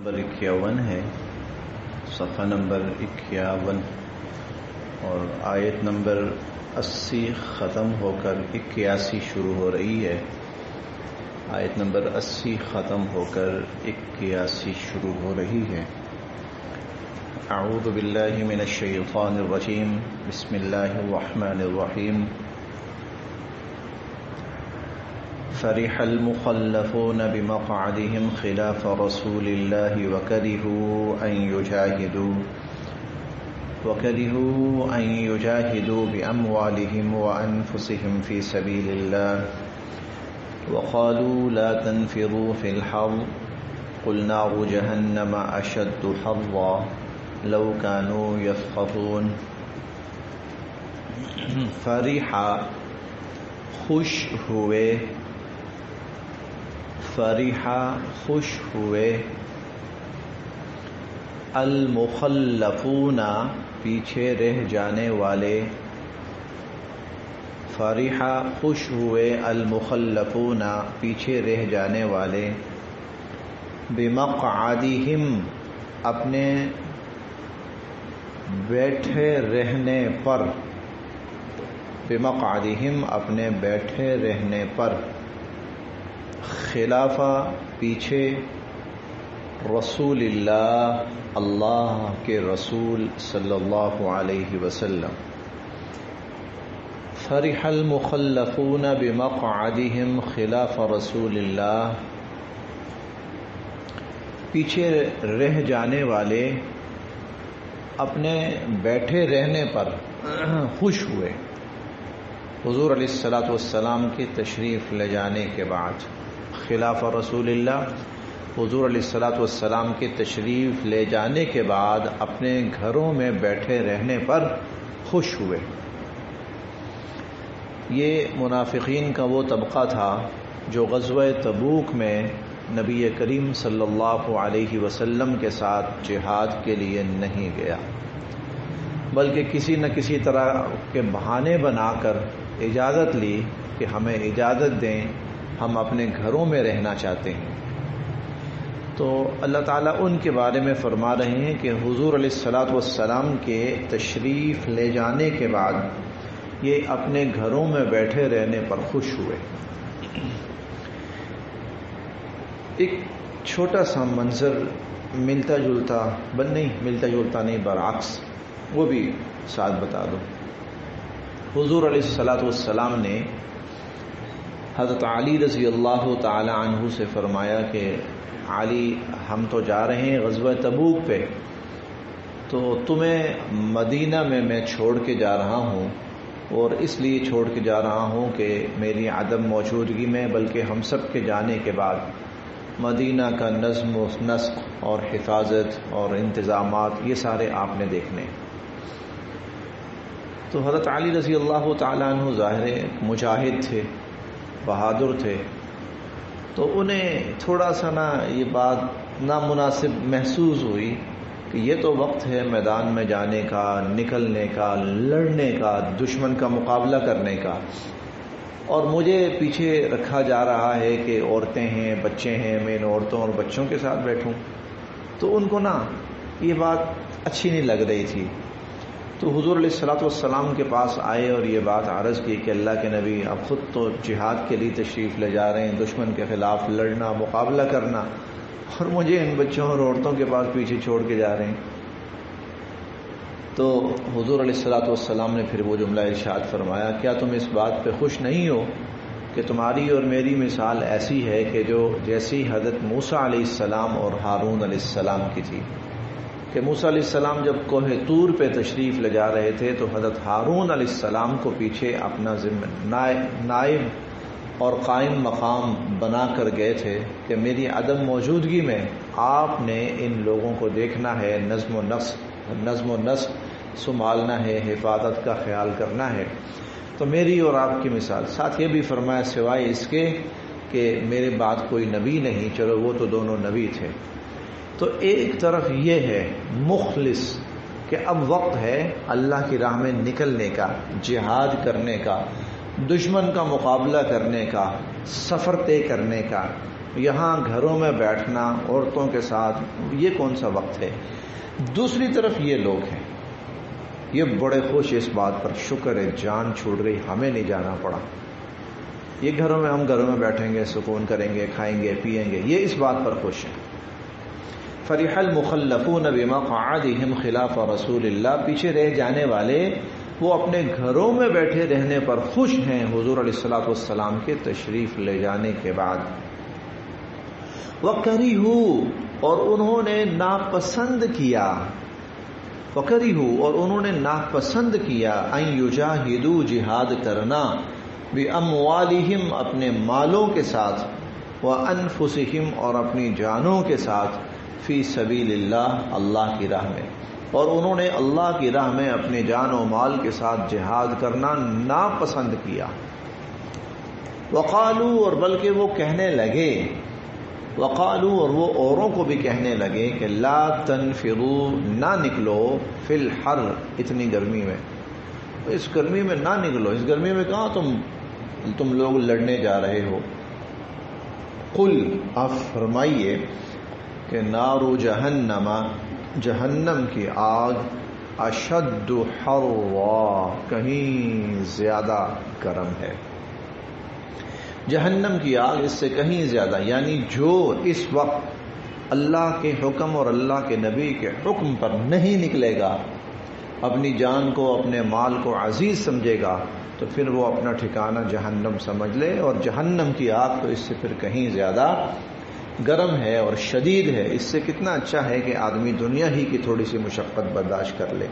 Number 51 ہے، صفحہ number 51 اور آیت نمبر 80 ختم ہو کر 81 شروع ہو رہی ہے۔ آیت نمبر 80 ختم ہو کر 81 شروع ہو رہی ہے۔ اعوذ باللہ من الشیطان الرجیم، بسم اللہ الرحمن الرحیم۔ فرح المخلفون بمقعدهم خلاف رسول الله وكرهوا أن يجاهدوا بأموالهم وأنفسهم في سبيل الله وقالوا لا تنفروا في الحر قل نار جهنم أشد حرا لو كانوا يفقهون۔ فرح خوش ہوئے، فرحہ خوش ہوئے، المخلفون پیچھے رہ جانے والے، فرحہ خوش ہوئے المخلفون پیچھے رہ جانے والے، بمقعدہم اپنے بیٹھے رہنے پر، بمقعدہم اپنے بیٹھے رہنے پر، خلافہ پیچھے، رسول اللہ اللہ کے رسول صلی اللہ علیہ وسلم۔ فرح المخلفون بمقعدہم خلاف رسول اللہ، پیچھے رہ جانے والے اپنے بیٹھے رہنے پر خوش ہوئے۔ حضور علیہ الصلوۃ والسلام کی تشریف لے جانے کے بعد، خلاف رسول اللہ حضور علیہ الصلوۃ والسلام کی تشریف لے جانے کے بعد اپنے گھروں میں بیٹھے رہنے پر خوش ہوئے۔ یہ منافقین کا وہ طبقہ تھا جو غزوہ تبوک میں نبی کریم صلی اللہ علیہ وسلم کے ساتھ جہاد کے لیے نہیں گیا، بلکہ کسی نہ کسی طرح کے بہانے بنا کر اجازت لی کہ ہمیں اجازت دیں، ہم اپنے گھروں میں رہنا چاہتے ہیں۔ تو اللہ تعالیٰ ان کے بارے میں فرما رہے ہیں کہ حضور علیہ الصلوۃ والسلام کے تشریف لے جانے کے بعد یہ اپنے گھروں میں بیٹھے رہنے پر خوش ہوئے۔ ایک چھوٹا سا منظر ملتا جلتا نہیں برعکس، وہ بھی ساتھ بتا دو۔ حضور علیہ الصلوۃ والسلام نے حضرت علی رضی اللہ تعالی عنہ سے فرمایا کہ علی، ہم تو جا رہے ہیں غزوہ تبوک پہ، تو تمہیں مدینہ میں چھوڑ کے جا رہا ہوں، اور اس لیے چھوڑ کے جا رہا ہوں کہ میری عدم موجودگی میں بلکہ ہم سب کے جانے کے بعد مدینہ کا نظم و نسق اور حفاظت اور انتظامات یہ سارے آپ نے دیکھنے۔ تو حضرت علی رضی اللہ تعالیٰ عنہ ظاہر مجاہد تھے، بہادر تھے، تو انہیں تھوڑا سا یہ بات نامناسب محسوس ہوئی کہ یہ تو وقت ہے میدان میں جانے کا، نکلنے کا، لڑنے کا، دشمن کا مقابلہ کرنے کا، اور مجھے پیچھے رکھا جا رہا ہے کہ عورتیں ہیں، بچے ہیں، میں ان عورتوں اور بچوں کے ساتھ بیٹھوں۔ تو ان کو یہ بات اچھی نہیں لگ رہی تھی۔ تو حضور علیہ الصلوۃ والسلام کے پاس آئے اور یہ بات عرض کی کہ اللہ کے نبی، اب خود تو جہاد کے لیے تشریف لے جا رہے ہیں، دشمن کے خلاف لڑنا، مقابلہ کرنا، اور مجھے ان بچوں اور عورتوں کے پاس پیچھے چھوڑ کے جا رہے ہیں۔ تو حضور علیہ الصلوۃ والسلام نے پھر وہ جملہ ارشاد فرمایا، کیا تم اس بات پہ خوش نہیں ہو کہ تمہاری اور میری مثال ایسی ہے کہ جو جیسی حضرت موسیٰ علیہ السلام اور ہارون علیہ السلام کی تھی، کہ موسیٰ علیہ السلام جب کوہ طور پہ تشریف لے جا رہے تھے تو حضرت ہارون علیہ السلام کو پیچھے اپنا نائب اور قائم مقام بنا کر گئے تھے کہ میری عدم موجودگی میں آپ نے ان لوگوں کو دیکھنا ہے، نظم و نسق سنبھالنا ہے، حفاظت کا خیال کرنا ہے۔ تو میری اور آپ کی مثال، ساتھ یہ بھی فرمایا سوائے اس کے کہ میرے بعد کوئی نبی نہیں، چلو وہ تو دونوں نبی تھے۔ تو ایک طرف یہ ہے مخلص کہ اب وقت ہے اللہ کی راہ میں نکلنے کا، جہاد کرنے کا، دشمن کا مقابلہ کرنے کا، سفر طے کرنے کا، یہاں گھروں میں بیٹھنا عورتوں کے ساتھ یہ کون سا وقت ہے؟ دوسری طرف یہ لوگ ہیں، یہ بڑے خوش اس بات پر، شکر ہے جان چھوٹ گئی، ہمیں نہیں جانا پڑا، یہ ہم گھروں میں بیٹھیں گے، سکون کریں گے، کھائیں گے، پیئیں گے، یہ اس بات پر خوش ہیں۔ فرح المخلفون بمقعدهم خلاف رسول اللہ، پیچھے رہ جانے والے وہ اپنے گھروں میں بیٹھے رہنے پر خوش ہیں حضور علیہ الصلوۃ والسلام کے تشریف لے جانے کے بعد۔ وَكَرِهُوا، اور انہوں نے ناپسند کیا، وَكَرِهُوا، اور انہوں نے ناپسند کیا، أَن يُجَاهِدُوا، جہاد کرنا، بِأَمْوَالِهِمْ، اپنے مالوں کے ساتھ، وَأَنفُسِهِمْ، اور اپنی جانوں کے ساتھ، فی سبیل اللہ، اللہ کی راہ میں، اور انہوں نے اللہ کی راہ میں اپنے جان و مال کے ساتھ جہاد کرنا ناپسند کیا۔ وقالو، اور بلکہ وہ کہنے لگے، وقالو، اور وہ اوروں کو بھی کہنے لگے کہ لا تنفروا، نہ نکلو، فی الحر، اتنی گرمی میں، اس گرمی میں نہ نکلو، اس گرمی میں کہاں تم لوگ لڑنے جا رہے ہو۔ قل، آپ فرمائیے کہ نار جہنم، جہنم کی آگ، اشد حرا، کہیں زیادہ گرم ہے، جہنم کی آگ اس سے کہیں زیادہ، یعنی جو اس وقت اللہ کے حکم اور اللہ کے نبی کے حکم پر نہیں نکلے گا، اپنی جان کو، اپنے مال کو عزیز سمجھے گا، تو پھر وہ اپنا ٹھکانہ جہنم سمجھ لے، اور جہنم کی آگ تو اس سے پھر کہیں زیادہ گرم ہے اور شدید ہے۔ اس سے کتنا اچھا ہے کہ آدمی دنیا ہی کی تھوڑی سی مشقت برداشت کر لے۔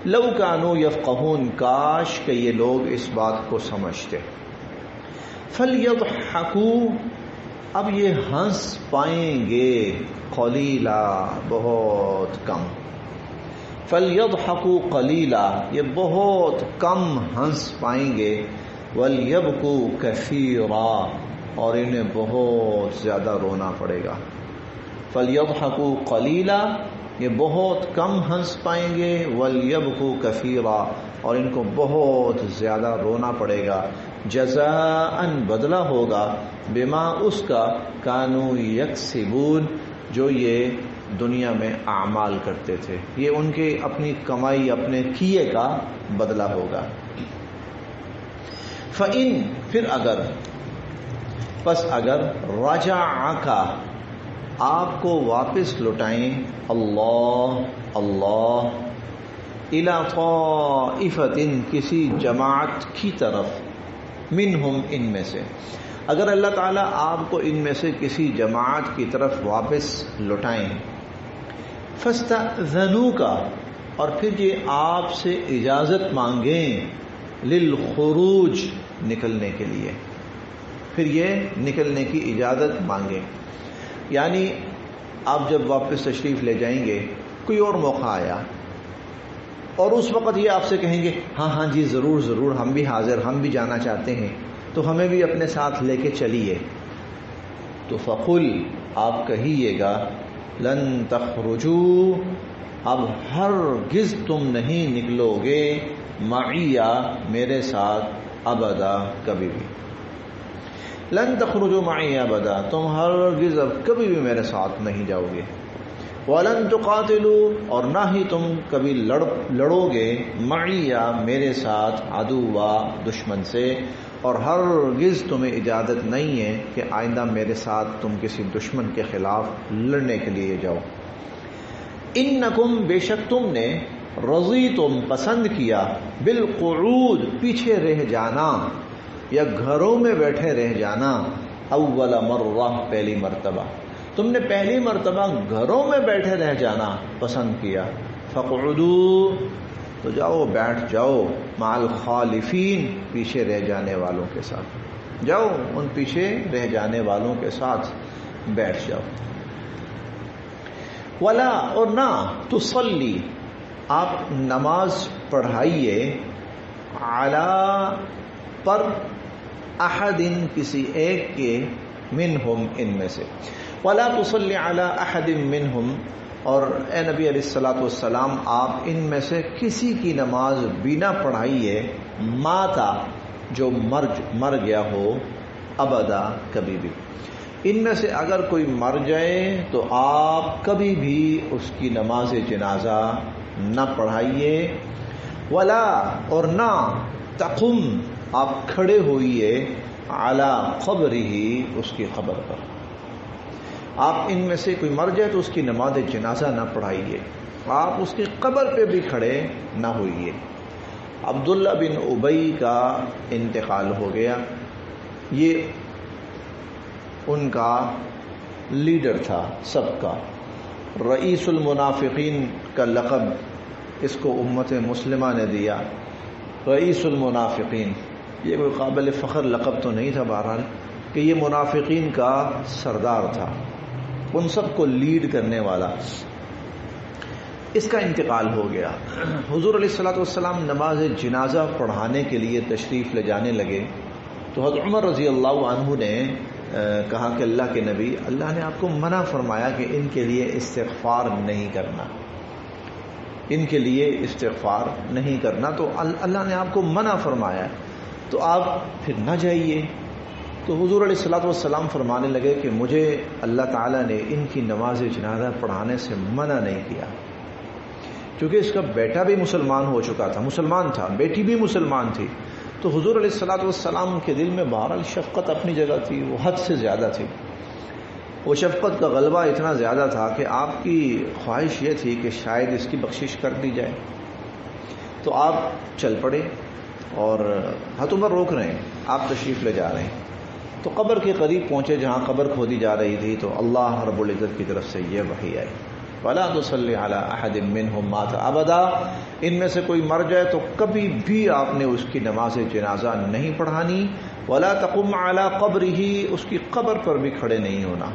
لو کانوا یفقہون، کاش کہ یہ لوگ اس بات کو سمجھتے۔ فلیضحکوا، اب یہ ہنس پائیں گے، قلیلا، بہت کم، فلیضحکوا قلیلا، یہ بہت کم ہنس پائیں گے، ولیبکوا کثیرا، اور انہیں بہت زیادہ رونا پڑے گا۔ فلیضحکوا قلیلا، یہ بہت کم ہنس پائیں گے، ولیبکوا کثیرا، اور ان کو بہت زیادہ رونا پڑے گا، جزاء، بدلہ ہوگا، بما، اس کا، کانوا یکسبون، جو یہ دنیا میں اعمال کرتے تھے، یہ ان کے اپنی کمائی، اپنے کیے کا بدلہ ہوگا۔ فَإِن، پھر اگر، پس اگر، رجعک، آپ کو واپس لوٹائیں، اللہ الی طائفۃ، کسی جماعت کی طرف، منہم، ان میں سے، اگر اللہ تعالیٰ آپ کو ان میں سے کسی جماعت کی طرف واپس لوٹائیں، فاستأذنوک، اور پھر یہ آپ سے اجازت مانگیں، للخروج، نکلنے کے لیے، پھر یہ نکلنے کی اجازت مانگیں، یعنی آپ جب واپس تشریف لے جائیں گے، کوئی اور موقع آیا اور اس وقت یہ آپ سے کہیں گے ہاں جی ضرور ضرور، ہم بھی حاضر، ہم بھی جانا چاہتے ہیں، تو ہمیں بھی اپنے ساتھ لے کے چلیے، تو فقل، آپ کہیے گا، لن تخرجوا، اب ہرگز تم نہیں نکلو گے، معی، میرے ساتھ، ابدا، کبھی بھی، لن تخرجوا معی ابدا، تم ہرگز اب کبھی بھی میرے ساتھ نہیں جاؤ گے، ولن تقاتلوا، اور نہ ہی تم کبھی لڑو گے، معی، میرے ساتھ، عدوا، دشمن سے، اور ہرگز تمہیں اجازت نہیں ہے کہ آئندہ میرے ساتھ تم کسی دشمن کے خلاف لڑنے کے لیے جاؤ۔ انکم، بے شک تم نے، رضیتم، پسند کیا، بالقعود، پیچھے رہ جانا یا گھروں میں بیٹھے رہ جانا، اول مرہ، پہلی مرتبہ، تم نے پہلی مرتبہ گھروں میں بیٹھے رہ جانا پسند کیا، فقعدوا، تو جاؤ، بیٹھ جاؤ، مع الخالفین، پیچھے رہ جانے والوں کے ساتھ، جاؤ ان پیچھے رہ جانے والوں کے ساتھ بیٹھ جاؤ۔ ولا، اور نہ، تصلی، آپ نماز پڑھائیے، علی، پر، احد، کسی ایک کے، منہم، ان میں سے، ولا تصلی علی احد منہم، اور اے نبی علیہ الصلوۃ والسلام، آپ ان میں سے کسی کی نماز بھی نہ پڑھائیے، ماتا، جو مر گیا ہو، ابدا، کبھی بھی، ان میں سے اگر کوئی مر جائے تو آپ کبھی بھی اس کی نماز جنازہ نہ پڑھائیے، ولا اور نہ تقم آپ کھڑے ہوئیے علی قبرہ اس کی قبر پر. آپ ان میں سے کوئی مر جائے تو اس کی نماز جنازہ نہ پڑھائیے، آپ اس کی قبر پہ بھی کھڑے نہ ہوئیے. عبداللہ بن ابی کا انتقال ہو گیا. یہ ان کا لیڈر تھا سب کا، رئیس المنافقین کا لقب اس کو امت مسلمہ نے دیا. رئیس المنافقین یہ کوئی قابل فخر لقب تو نہیں تھا، بہرحال کہ یہ منافقین کا سردار تھا، ان سب کو لیڈ کرنے والا. اس کا انتقال ہو گیا. حضور علیہ الصلوۃ والسلام نماز جنازہ پڑھانے کے لیے تشریف لے جانے لگے تو حضرت عمر رضی اللہ عنہ نے کہا کہ اللہ کے نبی، اللہ نے آپ کو منع فرمایا کہ ان کے لیے استغفار نہیں کرنا، ان کے لیے استغفار نہیں کرنا، تو اللہ نے آپ کو منع فرمایا تو آپ پھر نہ جائیے. تو حضور علیہ الصلوۃ والسلام فرمانے لگے کہ مجھے اللہ تعالیٰ نے ان کی نماز جنازہ پڑھانے سے منع نہیں کیا، کیونکہ اس کا بیٹا بھی مسلمان ہو چکا تھا، مسلمان تھا، بیٹی بھی مسلمان تھی. تو حضور علیہ الصلوۃ والسلام کے دل میں بہرحال شفقت اپنی جگہ تھی، وہ حد سے زیادہ تھی. وہ شفقت کا غلبہ اتنا زیادہ تھا کہ آپ کی خواہش یہ تھی کہ شاید اس کی بخشش کر دی جائے. تو آپ چل پڑے اور حضرت عمر روک رہے ہیں، آپ تشریف لے جا رہے ہیں. تو قبر کے قریب پہنچے جہاں قبر کھودی جا رہی تھی تو اللہ رب العزت کی طرف سے یہ وحی آئی، وَلَا تُصَلِّ عَلَىٰ أَحَدٍ مِّنْهُمْ مَاتَ أَبَدًا. ان میں سے کوئی مر جائے تو کبھی بھی آپ نے اس کی نماز جنازہ نہیں پڑھانی. وَلَا تَقُمْ عَلَىٰ قَبْرِهِ اس کی قبر پر بھی کھڑے نہیں ہونا.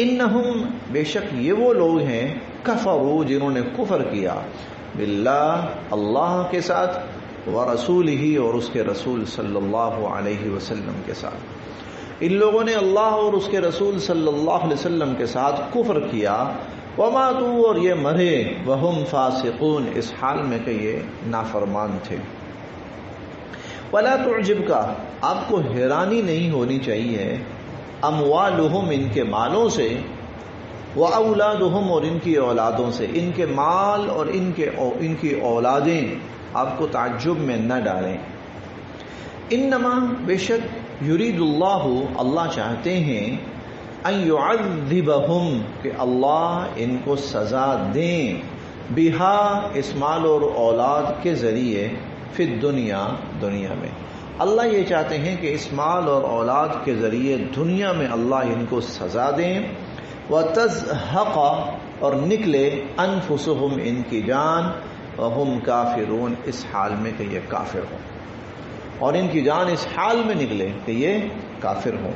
انہم بے شک یہ وہ لوگ ہیں، کفروا جنہوں نے کفر کیا، باللہ اللہ کے ساتھ، ورسولہ اور اس کے رسول صلی اللہ علیہ وسلم کے ساتھ. ان لوگوں نے اللہ اور اس کے رسول صلی اللہ علیہ وسلم کے ساتھ کفر کیا. وماتوا اور یہ مرے، وہم فاسقون اس حال میں کہ یہ نافرمان تھے. ولا تعجبک آپ کو حیرانی نہیں ہونی چاہیے، اموالہم ان کے مالوں سے، واولادہم اور ان کی اولادوں سے. ان کے مال اور ان کی اولادیں آپ کو تعجب میں نہ ڈالیں. انما بے شک یرید اللہ چاہتے ہیں، ان یعذبہم کہ اللہ ان کو سزا دیں، بہا اس مال اور اولاد کے ذریعے، فی الدنیا دنیا میں. اللہ یہ چاہتے ہیں کہ اس مال اور اولاد کے ذریعے دنیا میں اللہ ان کو سزا دیں. وتزہق اور نکلے، انفسہم ان کی جان، وہم کافرون اس حال میں کہ یہ کافر ہوں، اور ان کی جان اس حال میں نکلے کہ یہ کافر ہوں.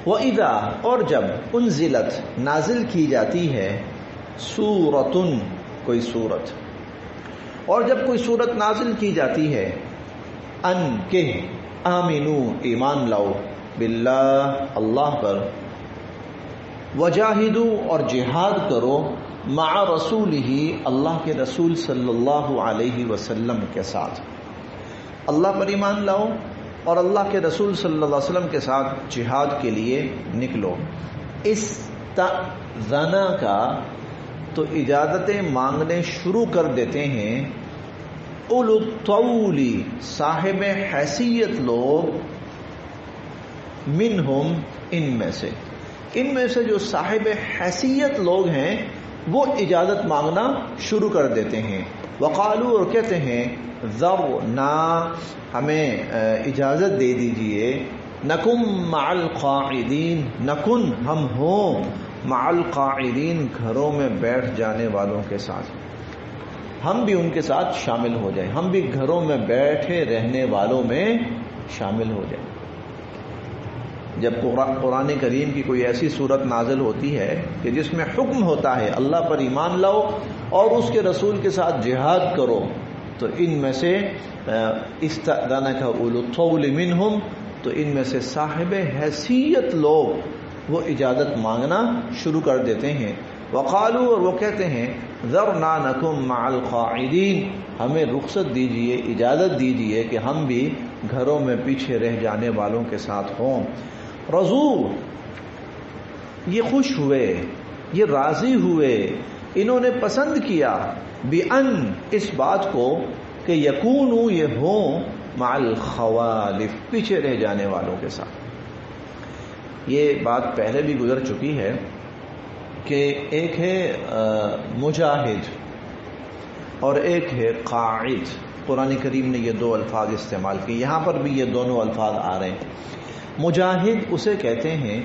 وَإِذَا اور جب انزلت نازل کی جاتی ہے، سورتن کوئی سورت، اور جب کوئی سورت نازل کی جاتی ہے، ان کہ آمنو ایمان لاؤ، باللہ اللہ پر، وجاہدو اور جہاد کرو، مع رسولہ اللہ کے رسول صلی اللہ علیہ وسلم کے ساتھ. اللہ پر ایمان لاؤ اور اللہ کے رسول صلی اللہ علیہ وسلم کے ساتھ جہاد کے لیے نکلو. استأذن کا تو اجازتیں مانگنے شروع کر دیتے ہیں، اولو الطول صاحب حیثیت لوگ، منہم ان میں سے جو صاحب حیثیت لوگ ہیں وہ اجازت مانگنا شروع کر دیتے ہیں. وقالو اور کہتے ہیں، ذرنا ہمیں اجازت دے دیجئے، نکن مع القاعدین نکن ہم ہوں، مع القاعدین گھروں میں بیٹھ جانے والوں کے ساتھ، ہم بھی ان کے ساتھ شامل ہو جائیں، ہم بھی گھروں میں بیٹھے رہنے والوں میں شامل ہو جائیں. جب قرآن کریم کی کوئی ایسی صورت نازل ہوتی ہے کہ جس میں حکم ہوتا ہے اللہ پر ایمان لاؤ اور اس کے رسول کے ساتھ جہاد کرو، تو ان میں سے استأذنک اولو الطول منہم، تو ان میں سے صاحب حیثیت لوگ وہ اجازت مانگنا شروع کر دیتے ہیں. وقالو اور وہ کہتے ہیں، ذرنا نکن مع القاعدین ہمیں رخصت دیجئے، اجازت دیجئے کہ ہم بھی گھروں میں پیچھے رہ جانے والوں کے ساتھ ہوں. رضو، یہ خوش ہوئے، یہ راضی ہوئے، انہوں نے پسند کیا، بِأَن، اس بات کو کہ یکونوا، یہ ہوں، مع الخوالف، پیچھے رہ جانے والوں کے ساتھ. یہ بات پہلے بھی گزر چکی ہے کہ ایک ہے مجاہد اور ایک ہے قاعد. قرآن کریم نے یہ دو الفاظ استعمال کیے، یہاں پر بھی یہ دونوں الفاظ آ رہے ہیں. مجاہد اسے کہتے ہیں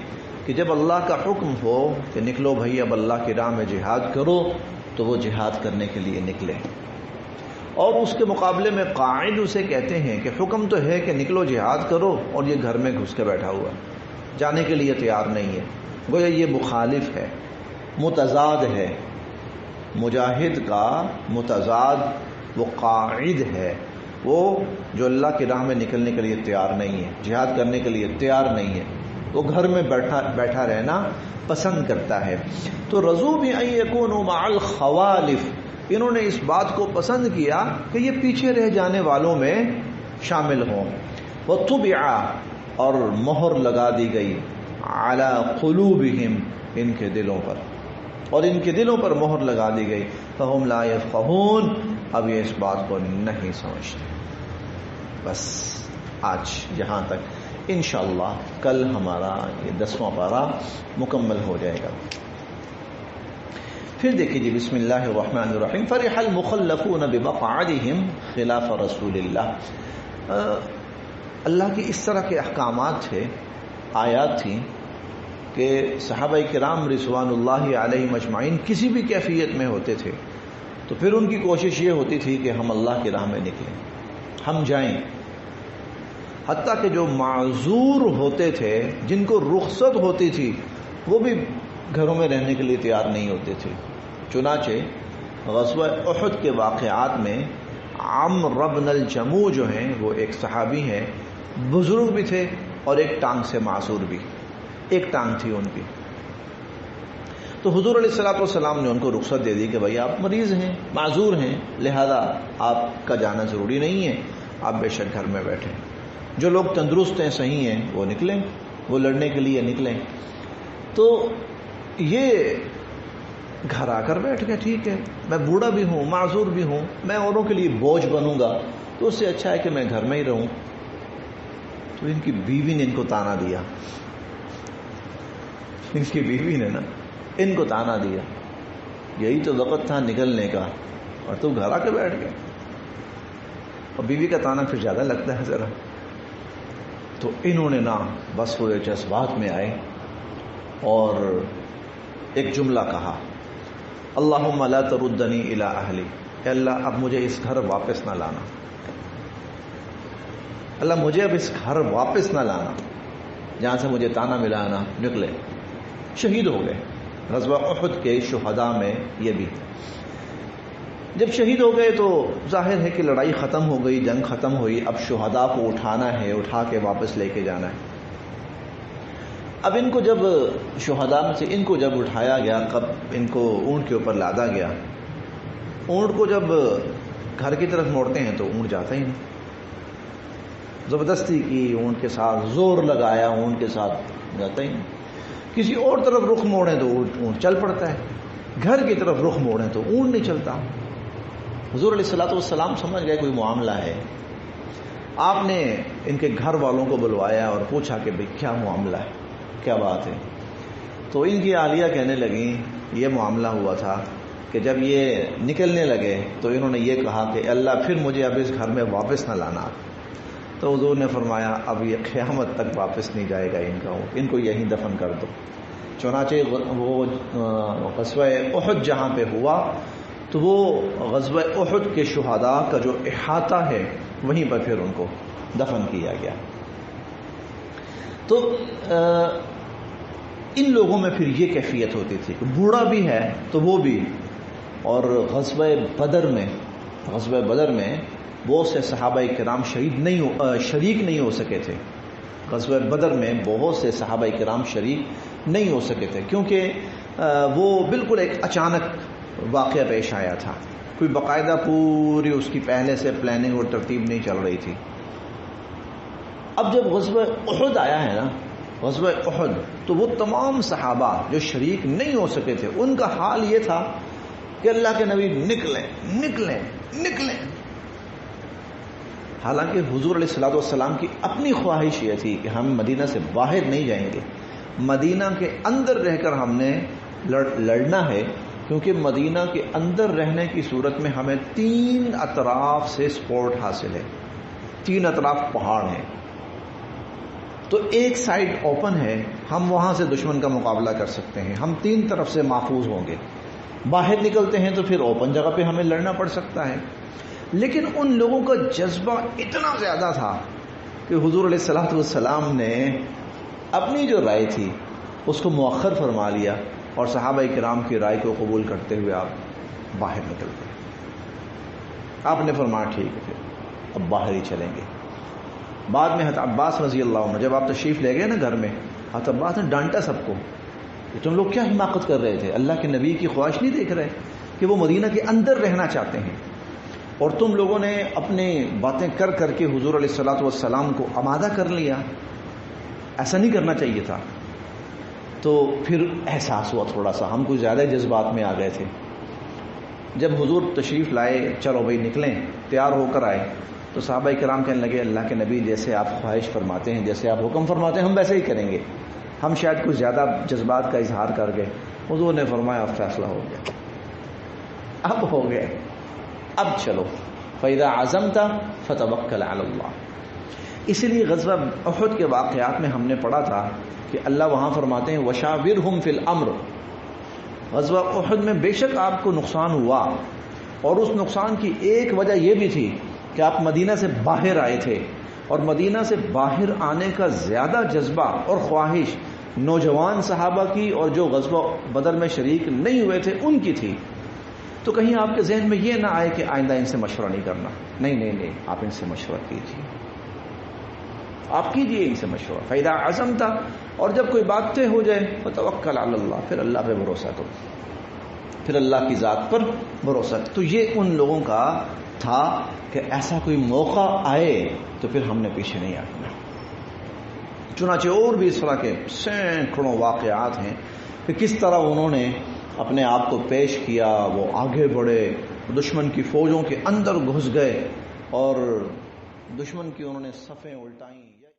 کہ جب اللہ کا حکم ہو کہ نکلو بھائی اب اللہ کی راہ میں جہاد کرو، تو وہ جہاد کرنے کے لیے نکلے. اور اس کے مقابلے میں قاعد اسے کہتے ہیں کہ حکم تو ہے کہ نکلو جہاد کرو، اور یہ گھر میں گھس کے بیٹھا ہوا جانے کے لیے تیار نہیں ہے. گویا یہ مخالف ہے، متضاد ہے. مجاہد کا متضاد وہ قاعد ہے، وہ جو اللہ کی راہ میں نکلنے کے لیے تیار نہیں ہے، جہاد کرنے کے لیے تیار نہیں ہے، وہ گھر میں بیٹھا رہنا پسند کرتا ہے. تو رضو بِأَن یکونوا مع الخوالف، انہوں نے اس بات کو پسند کیا کہ یہ پیچھے رہ جانے والوں میں شامل ہوں. وَطُبِعَ، اور مہر لگا دی گئی، عَلَى قُلُوبِهِمْ، ان کے دلوں پر، اور ان کے دلوں پر مہر لگا دی گئی. فَهُمْ لَا يَفْقَهُونَ، اب یہ اس بات کو نہیں سمجھتے. بس آج یہاں تک، انشاءاللہ کل ہمارا یہ 10واں پارہ مکمل ہو جائے گا. پھر دیکھیے جی، بسم اللہ الرحمن الرحیم. فرح المخلفون بمقعدهم خلاف رسول اللہ. اللہ کے اس طرح کے احکامات تھے، آیات تھیں کہ صحابہ کرام رضوان اللہ علیہم اجمعین کسی بھی کیفیت میں ہوتے تھے تو پھر ان کی کوشش یہ ہوتی تھی کہ ہم اللہ کی راہ میں نکلیں، ہم جائیں. حتیٰ کہ جو معذور ہوتے تھے، جن کو رخصت ہوتی تھی، وہ بھی گھروں میں رہنے کے لیے تیار نہیں ہوتے تھے. چنانچہ غزوہ احد کے واقعات میں عمرو بن الجموع جو ہیں، وہ ایک صحابی ہیں، بزرگ بھی تھے اور ایک ٹانگ سے معذور بھی، ایک ٹانگ تھی ان کی. تو حضور علیہ الصلوۃ والسلام نے ان کو رخصت دے دی کہ بھائی آپ مریض ہیں، معذور ہیں، لہذا آپ کا جانا ضروری نہیں ہے، آپ بے شک گھر میں بیٹھیں. جو لوگ تندرست ہیں، صحیح ہیں، وہ نکلیں، وہ لڑنے کے لیے نکلیں. تو یہ گھر آ کر بیٹھ گئے، ٹھیک ہے، میں بوڑھا بھی ہوں، معذور بھی ہوں، میں اوروں کے لیے بوجھ بنوں گا، تو اس سے اچھا ہے کہ میں گھر میں ہی رہوں. تو ان کی بیوی نے ان کو تانا دیا، ان کی بیوی نے نا ان کو تانا دیا، یہی تو وقت تھا نکلنے کا اور تو گھر آ کے بیٹھ گئے. اور بیوی کا تانا پھر زیادہ لگتا ہے ذرا. تو انہوں نے نا بس وہ جذبات میں آئے اور ایک جملہ کہا، اللہم لا تردنی الی اہلی، اے اللہ اب مجھے اس گھر واپس نہ لانا، اللہ مجھے اب اس گھر واپس نہ لانا جہاں سے مجھے تانا ملا نا. نکلے، شہید ہو گئے. غزوہ احد کے شہداء میں یہ بھی. جب شہید ہو گئے تو ظاہر ہے کہ لڑائی ختم ہو گئی، جنگ ختم ہوئی. اب شہداء کو اٹھانا ہے، اٹھا کے واپس لے کے جانا ہے. اب ان کو جب شہداء میں سے ان کو جب اٹھایا گیا، کب ان کو اونٹ کے اوپر لادا گیا، اونٹ کو جب گھر کی طرف موڑتے ہیں تو اونٹ جاتا ہی نہیں. زبردستی کی اونٹ کے ساتھ، زور لگایا اونٹ کے ساتھ، جاتا ہی نہیں. کسی اور طرف رخ موڑیں تو اونٹ چل پڑتا ہے، گھر کی طرف رخ موڑیں تو اونٹ نہیں چلتا. حضور علیہ الصلوۃ والسلام سمجھ گئے کوئی معاملہ ہے. آپ نے ان کے گھر والوں کو بلوایا اور پوچھا کہ بھئی کیا معاملہ ہے، کیا بات ہے. تو ان کی اہلیہ کہنے لگیں یہ معاملہ ہوا تھا کہ جب یہ نکلنے لگے تو انہوں نے یہ کہا کہ اللہ پھر مجھے اب اس گھر میں واپس نہ لانا. تو حضور نے فرمایا اب یہ قیامت تک واپس نہیں جائے گا ان کو یہیں دفن کر دو. چنانچہ وہ غزوہ احد جہاں پہ ہوا تو وہ غزوہ احد کے شہداء کا جو احاطہ ہے وہیں پر پھر ان کو دفن کیا گیا. تو ان لوگوں میں پھر یہ کیفیت ہوتی تھی کہ بوڑھا بھی ہے تو وہ بھی. اور غزوہ بدر میں بہت سے صحابہ کرام شریک نہیں ہو سکے تھے. غزوہ بدر میں بہت سے صحابہ کرام شریک نہیں ہو سکے تھے کیونکہ وہ بالکل ایک اچانک واقعہ پیش آیا تھا. کوئی باقاعدہ پوری اس کی پہلے سے پلاننگ اور ترتیب نہیں چل رہی تھی. اب جب غزوہ احد آیا ہے نا، غزوہ احد، تو وہ تمام صحابہ جو شریک نہیں ہو سکے تھے ان کا حال یہ تھا کہ اللہ کے نبی نکلیں نکلیں نکلیں. حالانکہ حضور علیہ الصلوۃ والسلام کی اپنی خواہش یہ تھی کہ ہم مدینہ سے باہر نہیں جائیں گے، مدینہ کے اندر رہ کر ہم نے لڑنا ہے، کیونکہ مدینہ کے اندر رہنے کی صورت میں ہمیں 3 اطراف سے سپورٹ حاصل ہے، 3 اطراف پہاڑ ہیں، تو ایک سائڈ اوپن ہے، ہم وہاں سے دشمن کا مقابلہ کر سکتے ہیں، ہم 3 طرف سے محفوظ ہوں گے. باہر نکلتے ہیں تو پھر اوپن جگہ پہ ہمیں لڑنا پڑ سکتا ہے. لیکن ان لوگوں کا جذبہ اتنا زیادہ تھا کہ حضور علیہ الصلوۃ والسلام نے اپنی جو رائے تھی اس کو مؤخر فرما لیا، اور صحابہ کرام کی رائے کو قبول کرتے ہوئے آپ باہر نکل گئے. آپ نے فرمایا ٹھیک ہے پھر اب باہر ہی چلیں گے. بعد میں حضرت عباس رضی اللہ عنہ جب آپ تشریف لے گئے نا گھر میں، حضرت عباس نے ڈانٹا سب کو کہ تم لوگ کیا حماقت کر رہے تھے، اللہ کے نبی کی خواہش نہیں دیکھ رہے کہ وہ مدینہ کے اندر رہنا چاہتے ہیں، اور تم لوگوں نے اپنے باتیں کر کر کے حضور علیہ الصلوۃ والسلام کو آمادہ کر لیا، ایسا نہیں کرنا چاہیے تھا. تو پھر احساس ہوا تھوڑا سا، ہم کچھ زیادہ جذبات میں آ گئے تھے. جب حضور تشریف لائے، چلو بھائی نکلیں، تیار ہو کر آئے، تو صحابہ کرام کہنے لگے اللہ کے نبی جیسے آپ خواہش فرماتے ہیں، جیسے آپ حکم فرماتے ہیں ہم ویسے ہی کریں گے. ہم شاید کچھ زیادہ جذبات کا اظہار کر گئے. حضور نے فرمایا اب فیصلہ ہو گیا، اب ہو گئے، اب چلو. فَإِذَا عَزَمْتَ فَتَوَكَّلْ عَلَى اللَّهِ. اسی لیے غزوہ احد کے واقعات میں ہم نے پڑھا تھا کہ اللہ وہاں فرماتے ہیں وَشَاوِرْهُمْ فِي الْأَمْرِ. غزوہ احد میں بے شک آپ کو نقصان ہوا، اور اس نقصان کی ایک وجہ یہ بھی تھی کہ آپ مدینہ سے باہر آئے تھے، اور مدینہ سے باہر آنے کا زیادہ جذبہ اور خواہش نوجوان صحابہ کی اور جو غزوہ بدر میں شریک نہیں ہوئے تھے ان کی تھی. تو کہیں آپ کے ذہن میں یہ نہ آئے کہ آئندہ ان سے مشورہ نہیں کرنا. نہیں نہیں نہیں، آپ ان سے مشورہ کیجیے، آپ کیجیے ان سے مشورہ. فَإِذَا عَزَمْتَ، اور جب کوئی بات طے ہو جائے فَتَوَكَّلْ عَلَى اللَّهِ، پھر اللہ پہ بھروسہ کرو، پھر اللہ کی ذات پر بھروسہ. تو یہ ان لوگوں کا تھا کہ ایسا کوئی موقع آئے تو پھر ہم نے پیچھے نہیں ہٹنا. چنانچہ اور بھی اس طرح کے سینکڑوں واقعات ہیں کہ کس طرح انہوں نے اپنے آپ کو پیش کیا. وہ آگے بڑھے، دشمن کی فوجوں کے اندر گھس گئے، اور دشمن کی انہوں نے صفیں الٹائیں.